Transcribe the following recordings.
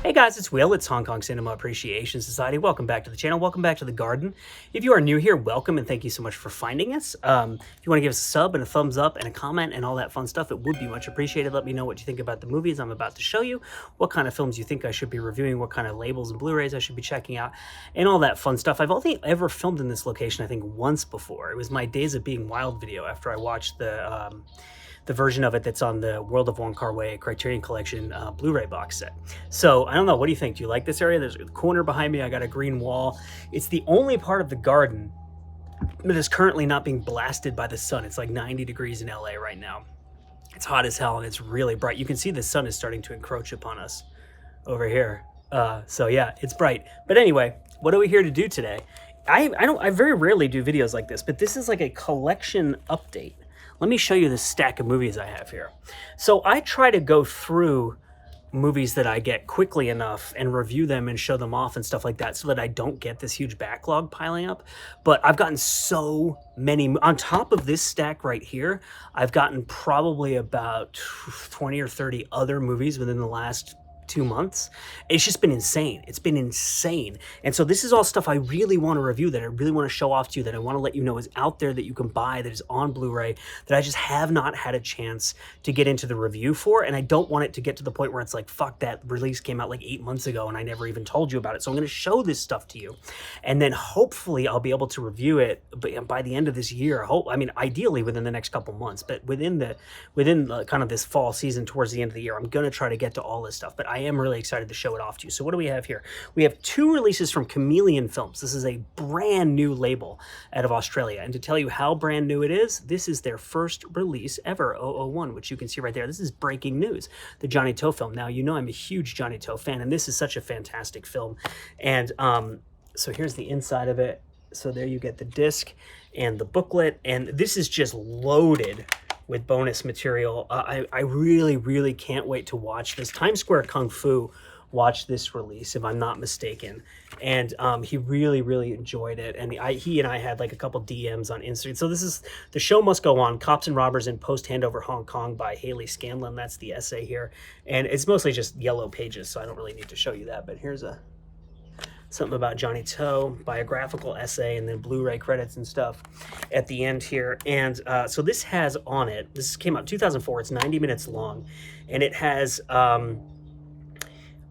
Hey guys, it's Will. It's Hong Kong Cinema Appreciation Society. Welcome back to the channel. Welcome back to the garden. If you are new here, welcome and thank you so much for finding us. If you want to give us a sub and a thumbs up and a comment and all that fun stuff, it would be much appreciated. Let me know what you think about the movies I'm about to show you, what kind of films you think I should be reviewing, what kind of labels and Blu-rays I should be checking out, and all that fun stuff. I've only ever filmed in this location, I think, once before. It was my Days of Being Wild video after I watched the version of it that's on the World of Wong Kar-wai Criterion Collection Blu-ray box set. So I don't know, what do you think? Do you like this area? There's a corner behind me. I got a green wall. It's the only part of the garden that is currently not being blasted by the sun. It's like 90 degrees in LA right now. It's hot as hell and it's really bright. You can see the sun is starting to encroach upon us over here. So yeah, it's bright. But anyway, what are we here to do today? I very rarely do videos like this, but this is like a collection update. Let me show you the stack of movies I have here. So I try to go through movies that I get quickly enough and review them and show them off and stuff like that so that I don't get this huge backlog piling up. But I've gotten so many, on top of this stack right here, I've gotten probably about 20 or 30 other movies within the last 2 months. It's just been insane. It's been insane. And so this is all stuff I really want to review, that I really want to show off to you, that I want to let you know is out there, that you can buy, that is on Blu-ray, that I just have not had a chance to get into the review for. And I don't want it to get to the point where it's like, fuck, that release came out like 8 months ago and I never even told you about it. So I'm going to show this stuff to you. And then hopefully I'll be able to review it by the end of this year. I mean, ideally within the next couple months, but within the kind of this fall season towards the end of the year, I'm going to try to get to all this stuff. But I am really excited to show it off to you. So what do we have here? We have 2 releases from Chameleon Films. This is a brand new label out of Australia. And to tell you how brand new it is, this is their first release ever, 001, which you can see right there. This is breaking news, the Johnnie To film. Now, you know I'm a huge Johnnie To fan, and this is such a fantastic film. And so here's the inside of it. So there you get the disc and the booklet, and this is just loaded with bonus material. I really, really can't wait to watch this. Times Square Kung Fu watched this release, if I'm not mistaken, and he really, really enjoyed it. And he and I had like a couple DMs on Instagram. So this is The Show Must Go On, Cops and Robbers in Post-Handover Hong Kong by Haley Scanlon. That's the essay here. And it's mostly just yellow pages, so I don't really need to show you that. But here's something about Johnnie To, biographical essay, and then Blu-ray credits and stuff at the end here. And so this has on it, this came out in 2004, it's 90 minutes long, and it has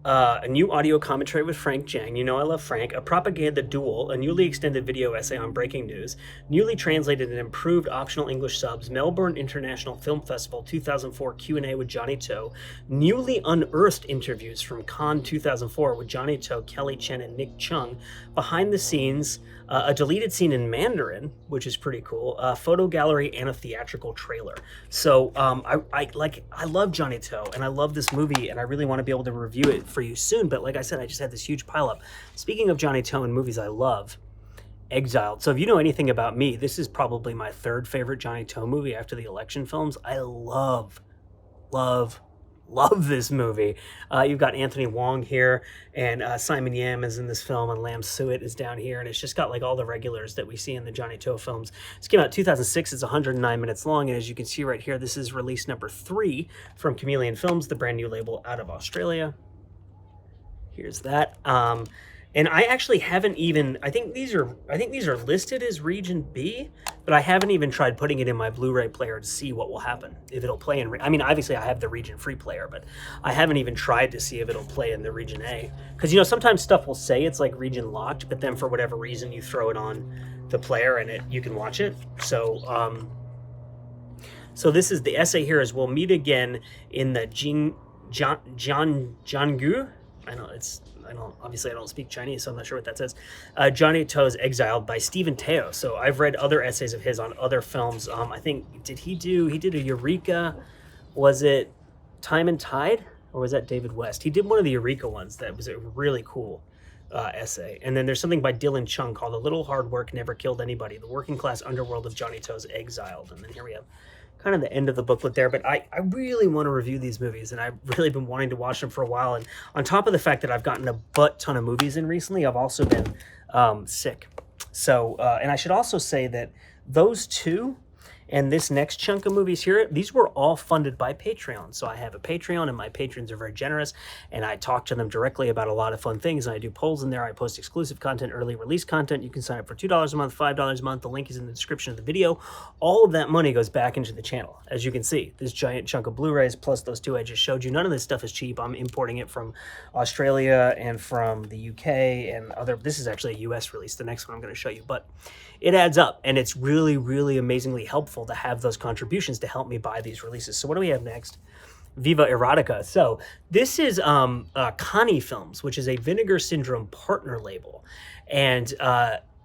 a new audio commentary with Frank Jang. You know I love Frank. A propaganda duel, a newly extended video essay on breaking news, newly translated and improved optional English subs, Melbourne International Film Festival 2004 Q&A with Johnnie To, newly unearthed interviews from Cannes 2004 with Johnnie To, Kelly Chen, and Nick Chung, behind the scenes, a deleted scene in Mandarin, which is pretty cool, a photo gallery, and a theatrical trailer. So I love Johnnie To, and I love this movie, and I really want to be able to review it for you soon. But like I said, I just had this huge pile up. Speaking of Johnnie To and movies I love, Exiled. So if you know anything about me, this is probably my 3rd favorite Johnnie To movie after the election films. I love this movie. You've got Anthony Wong here, and Simon Yam is in this film, and Lam Suet is down here, and it's just got like all the regulars that we see in the Johnnie To films. This came out in 2006. It's 109 minutes long, and as you can see right here, this is release number 3 from Chameleon Films, the brand new label out of Australia. Here's that. And I actually haven't even, I think these are listed as Region B, but I haven't even tried putting it in my Blu-ray player to see what will happen, if it'll play in, I mean, obviously I have the Region Free player, but I haven't even tried to see if it'll play in the Region A. Because, you know, sometimes stuff will say it's like region locked, but then for whatever reason you throw it on the player and you can watch it. So, so this is, the essay here is, we'll meet again in the Jianggu. Obviously I don't speak Chinese, so I'm not sure what that says. Johnnie To's Exiled by Stephen Teo. So I've read other essays of his on other films. I think, he did a Eureka, was it Time and Tide? Or was that David West? He did one of the Eureka ones that was a really cool essay. And then there's something by Dylan Chung called A Little Hard Work Never Killed Anybody, the working class underworld of Johnnie To's Exiled. And then here we have kind of the end of the booklet there. But I really want to review these movies, and I've really been wanting to watch them for a while. And on top of the fact that I've gotten a butt ton of movies in recently, I've also been sick. So, and I should also say that those two And this next chunk of movies here, these were all funded by Patreon. So I have a Patreon, and my patrons are very generous, and I talk to them directly about a lot of fun things. And I do polls in there. I post exclusive content, early release content. You can sign up for $2 a month, $5 a month. The link is in the description of the video. All of that money goes back into the channel. As you can see, this giant chunk of Blu-rays plus those two I just showed you. None of this stuff is cheap. I'm importing it from Australia and from the UK and other. This is actually a US release, the next one I'm going to show you, but it adds up, and it's really, really amazingly helpful to have those contributions to help me buy these releases. So what do we have next? Viva Erotica. So this is Connie Films, which is a Vinegar Syndrome partner label, and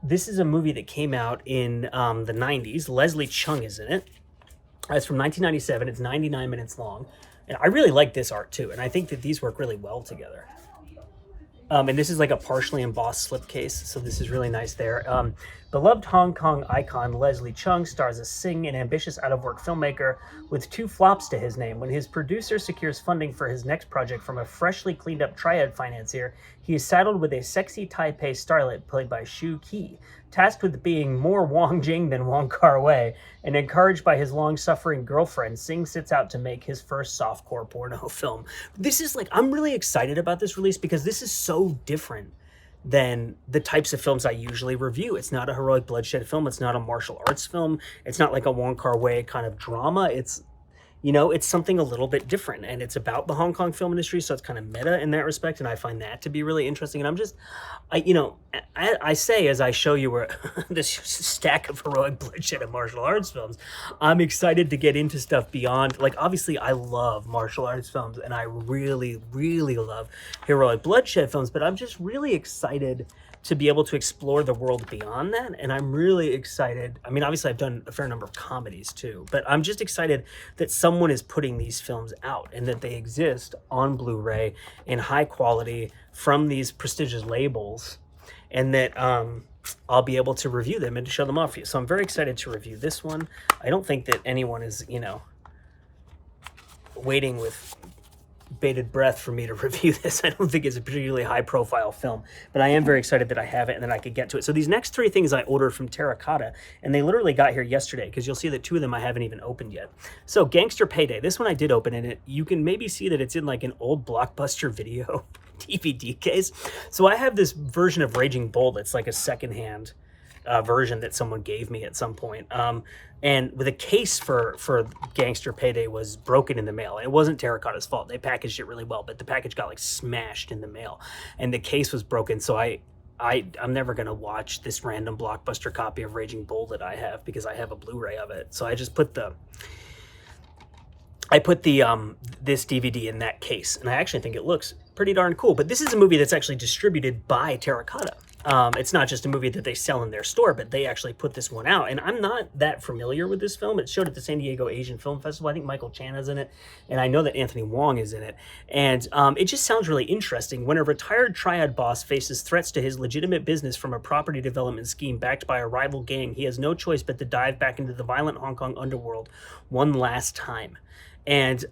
this is a movie that came out in the 90s. Leslie Chung is in it. It's from 1997. It's 99 minutes long, and I really like this art too, and I think that these work really well together. And this is like a partially embossed slipcase, so this is really nice there. Beloved Hong Kong icon Leslie Chung stars as Sing, an ambitious out-of-work filmmaker with 2 flops to his name. When his producer secures funding for his next project from a freshly cleaned-up triad financier, he is saddled with a sexy Taipei starlet played by Shu Qi. Tasked with being more Wong Jing than Wong Kar-wai, and encouraged by his long-suffering girlfriend, Sing sets out to make his first softcore porno film. This is like, I'm really excited about this release because this is so different than the types of films I usually review. It's not a heroic bloodshed film. It's not a martial arts film. It's not like a Wong Kar-wai kind of drama. It's, you know, it's something a little bit different, and it's about the Hong Kong film industry, so it's kind of meta in that respect, and I find that to be really interesting. And I'm just, I say as I show you where this stack of heroic bloodshed and martial arts films, I'm excited to get into stuff beyond, like, obviously I love martial arts films, and I really, really love heroic bloodshed films, but I'm just really excited to be able to explore the world beyond that. And I'm really excited. I mean, obviously I've done a fair number of comedies too, but I'm just excited that someone is putting these films out and that they exist on Blu-ray in high quality from these prestigious labels, and that I'll be able to review them and to show them off for you. So I'm very excited to review this one. I don't think that anyone is, waiting with bated breath for me to review this. I don't think it's a particularly high profile film, but I am very excited that I have it and then I could get to it. So these next 3 things I ordered from Terracotta, and they literally got here yesterday, because you'll see that 2 of them I haven't even opened yet. So Gangster Payday, this one I did open, and you can maybe see that it's in like an old Blockbuster video DVD case. So I have this version of Raging Bull that's like a secondhand version that someone gave me at some point. And with a case for Gangster Payday was broken in the mail. It wasn't Terracotta's fault. They packaged it really well, but the package got like smashed in the mail, and the case was broken. So I'm never gonna watch this random Blockbuster copy of Raging Bull that I have, because I have a Blu-ray of it. So I just put this DVD in that case, and I actually think it looks pretty darn cool. But this is a movie that's actually distributed by Terracotta. It's not just a movie that they sell in their store, but they actually put this one out. And I'm not that familiar with this film. It showed at the San Diego Asian Film Festival. I think Michael Chan is in it, and I know that Anthony Wong is in it. And it just sounds really interesting. When a retired triad boss faces threats to his legitimate business from a property development scheme backed by a rival gang, he has no choice but to dive back into the violent Hong Kong underworld one last time. And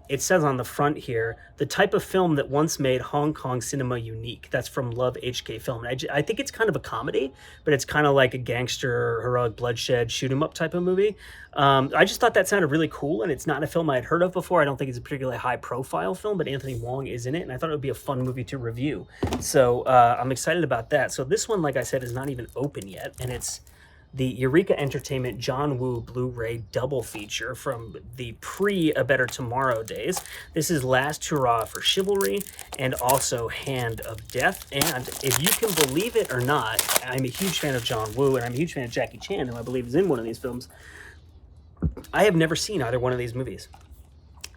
it says on the front here, the type of film that once made Hong Kong cinema unique. That's from Love HK Film. And I think it's kind of a comedy, but it's kind of like a gangster, heroic bloodshed, shoot 'em up type of movie. I just thought that sounded really cool, and it's not a film I had heard of before. I don't think it's a particularly high profile film, but Anthony Wong is in it, and I thought it would be a fun movie to review. So I'm excited about that. So this one, like I said, is not even open yet, and it's the Eureka Entertainment John Woo Blu-ray double feature from the pre-A Better Tomorrow days. This is Last Hurrah for Chivalry and also Hand of Death. And if you can believe it or not, I'm a huge fan of John Woo, and I'm a huge fan of Jackie Chan, who I believe is in one of these films. I have never seen either one of these movies.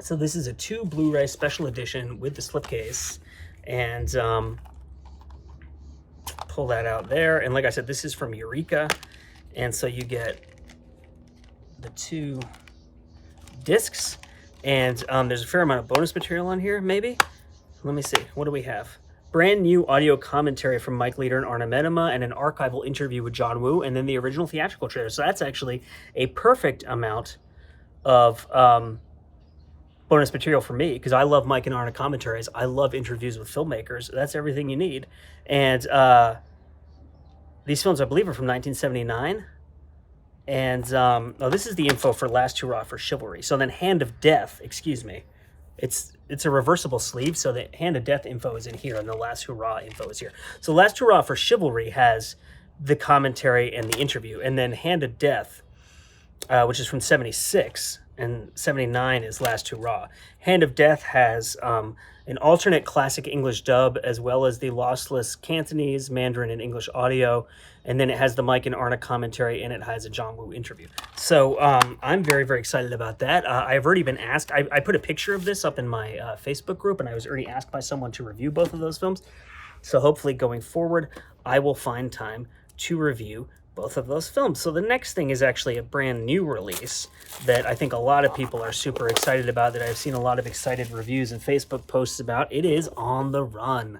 So this is a 2 Blu-ray special edition with the slipcase, and pull that out there. And like I said, this is from Eureka. And so you get the 2 discs, and there's a fair amount of bonus material on here, maybe? Let me see. What do we have? Brand new audio commentary from Mike Leader and Arna Medema, and an archival interview with John Woo, and then the original theatrical trailer. So that's actually a perfect amount of bonus material for me, because I love Mike and Arna commentaries. I love interviews with filmmakers. That's everything you need. And these films, I believe, are from 1979. And oh, this is the info for Last Hurrah for Chivalry. So then Hand of Death, excuse me. It's a reversible sleeve, so the Hand of Death info is in here, and the Last Hurrah info is here. So Last Hurrah for Chivalry has the commentary and the interview, and then Hand of Death, which is from 76, and 79 is Last Hurrah. Hand of Death has an alternate classic English dub, as well as the lossless Cantonese, Mandarin, and English audio, and then it has the Mike and Arna commentary, and it has a John Woo interview. So I'm very, very excited about that. I've already been asked. I put a picture of this up in my Facebook group, and I was already asked by someone to review both of those films. So hopefully going forward, I will find time to review both of those films. So the next thing is actually a brand new release that I think a lot of people are super excited about, that I've seen a lot of excited reviews and Facebook posts about. It is On the Run,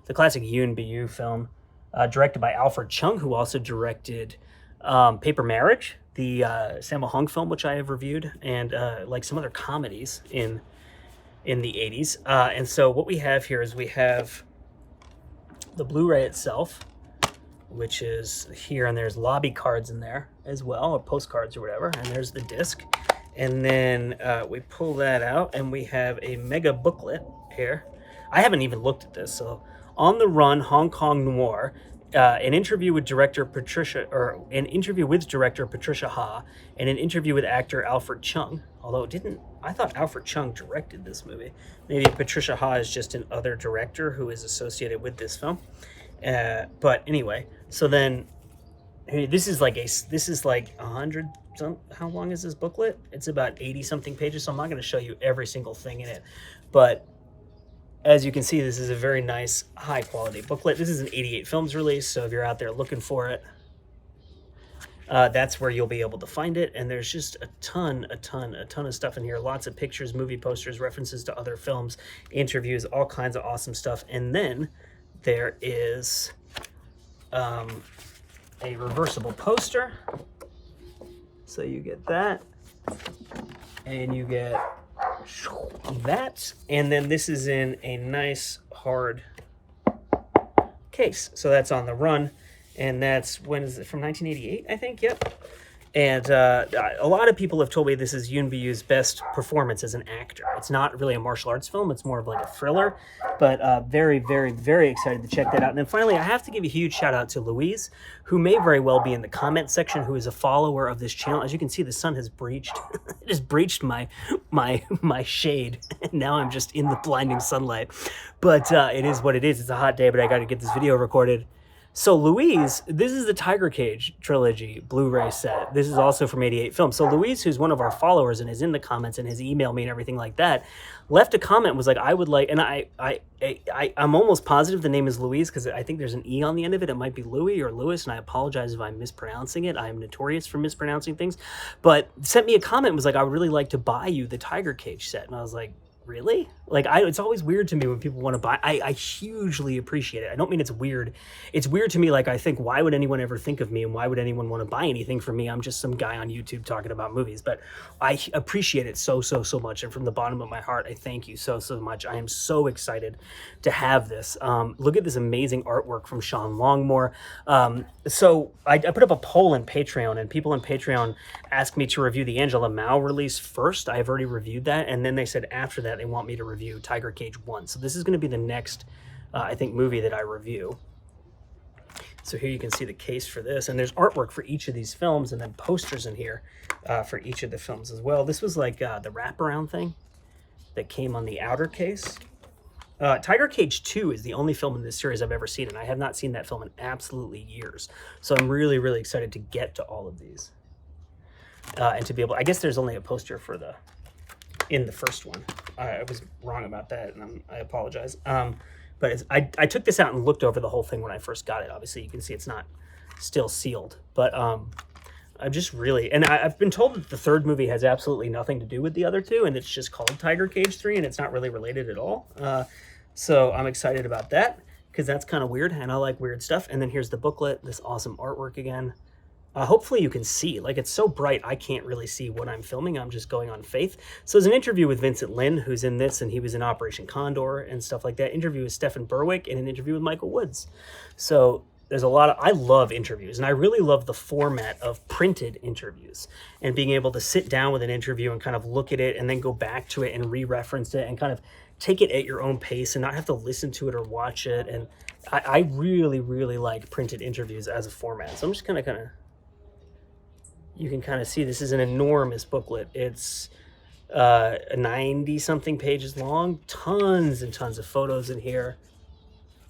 the classic Yuen Biao film, directed by Alfred Chung, who also directed Paper Marriage, the Sammo Hung film, which I have reviewed, and like some other comedies in the 80s. And so what we have here is we have the Blu-ray itself, which is here, and there's lobby cards in there as well, or postcards or whatever, and there's the disc. And then we pull that out, and we have a mega booklet here. I haven't even looked at this. So On the Run, Hong Kong Noir, an interview with director Patricia Ha, and an interview with actor Alfred Chung. Although I thought Alfred Chung directed this movie. Maybe Patricia Ha is just an other director who is associated with this film. But anyway, so then this is like 100 how long is this booklet? It's about 80 something pages, so I'm not going to show you every single thing in it, but as you can see, this is a very nice high quality booklet. This is an 88 Films release, so if you're out there looking for it, that's where you'll be able to find it. And there's just a ton of stuff in here. Lots of pictures, movie posters, references to other films, interviews, all kinds of awesome stuff. And then there is a reversible poster. So you get that, and you get that, and then this is in a nice hard case. So that's On the Run, and that's, when is it, from 1988, I think? Yep. And a lot of people have told me this is Yuen Biao's best performance as an actor. It's not really a martial arts film. It's more of like a thriller, but very, very, very excited to check that out. And then finally, I have to give a huge shout out to Louise, who may very well be in the comment section, who is a follower of this channel. As you can see, the sun has breached, it has breached my shade. And now I'm just in the blinding sunlight. But it is what it is. It's a hot day, but I got to get this video recorded. So Louise, this is the Tiger Cage Trilogy Blu-ray set. This is also from 88 Films. So Louise, who's one of our followers and is in the comments and has emailed me and everything like that, left a comment, was like, I would like, and I'm almost positive the name is Louise, because I think there's an E on the end of it. It might be Louis or Lewis, and I apologize if I'm mispronouncing it. I am notorious for mispronouncing things. But sent me a comment, was like, I would really like to buy you the Tiger Cage set. And I was like, really? Like, it's always weird to me when people want to buy. I hugely appreciate it. I don't mean it's weird. It's weird to me. Like, I think, why would anyone ever think of me, and why would anyone want to buy anything from me? I'm just some guy on YouTube talking about movies. But I appreciate it so much. And from the bottom of my heart, I thank you so much. I am so excited to have this. Look at this amazing artwork from Sean Longmore. So I put up a poll in Patreon, and people in Patreon asked me to review the Angela Mao release first. I've already reviewed that. And then they said after that, they want me to review Tiger Cage 1. So this is going to be the next, I think, movie that I review. So here you can see the case for this. And there's artwork for each of these films, and then posters in here for each of the films as well. This was like the wraparound thing that came on the outer case. Tiger Cage 2 is the only film in this series I've ever seen, and I have not seen that film in absolutely years. So I'm really excited to get to all of these. And to be able, I guess there's only a poster for in the first one. I was wrong about that, and I apologize. But I took this out and looked over the whole thing when I first got it. Obviously, you can see it's not still sealed. But I'm just really... And I've been told that the third movie has absolutely nothing to do with the other two, and it's just called Tiger Cage 3, and it's not really related at all. So I'm excited about that, because that's kind of weird, and I like weird stuff. And then here's the booklet, this awesome artwork again. Hopefully you can see, like, it's so bright I can't really see what I'm filming. I'm just going on faith. So there's an interview with Vincent Lin, who's in this, and he was in Operation Condor and stuff like that. Interview with Stephen Berwick, and an interview with Michael Woods. So there's a lot of, I love interviews, and I really love the format of printed interviews and being able to sit down with an interview and kind of look at it and then go back to it and re-reference it and kind of take it at your own pace and not have to listen to it or watch it. And I really, really like printed interviews as a format. So I'm just kind of, you can kind of see this is an enormous booklet. It's 90 something pages long, tons and tons of photos in here.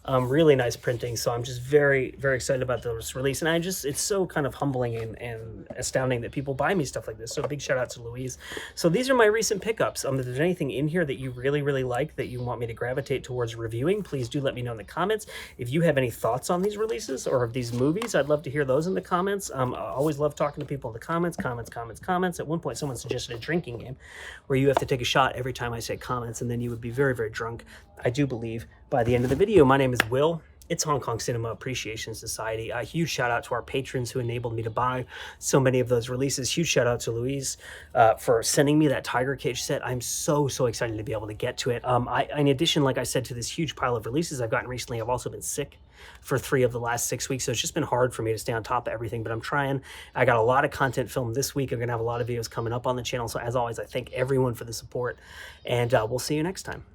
Really nice printing, so I'm just very, very excited about this release, and it's so kind of humbling and astounding that people buy me stuff like this, so big shout out to Louise. So these are my recent pickups. If there's anything in here that you really, really like that you want me to gravitate towards reviewing, please do let me know in the comments. If you have any thoughts on these releases or of these movies, I'd love to hear those in the comments. I always love talking to people in the comments. At one point, someone suggested a drinking game where you have to take a shot every time I say comments, and then you would be very, very drunk, I do believe, by the end of the video. My name is Will. It's Hong Kong Cinema Appreciation Society. A huge shout out to our patrons who enabled me to buy so many of those releases. Huge shout out to Louise for sending me that Tiger Cage set. I'm so excited to be able to get to it. In addition, like I said, to this huge pile of releases I've gotten recently, I've also been sick for 3 of the last 6 weeks, so it's just been hard for me to stay on top of everything, but I'm trying. I got a lot of content filmed this week. I'm gonna have a lot of videos coming up on the channel, so as always, I thank everyone for the support, and we'll see you next time.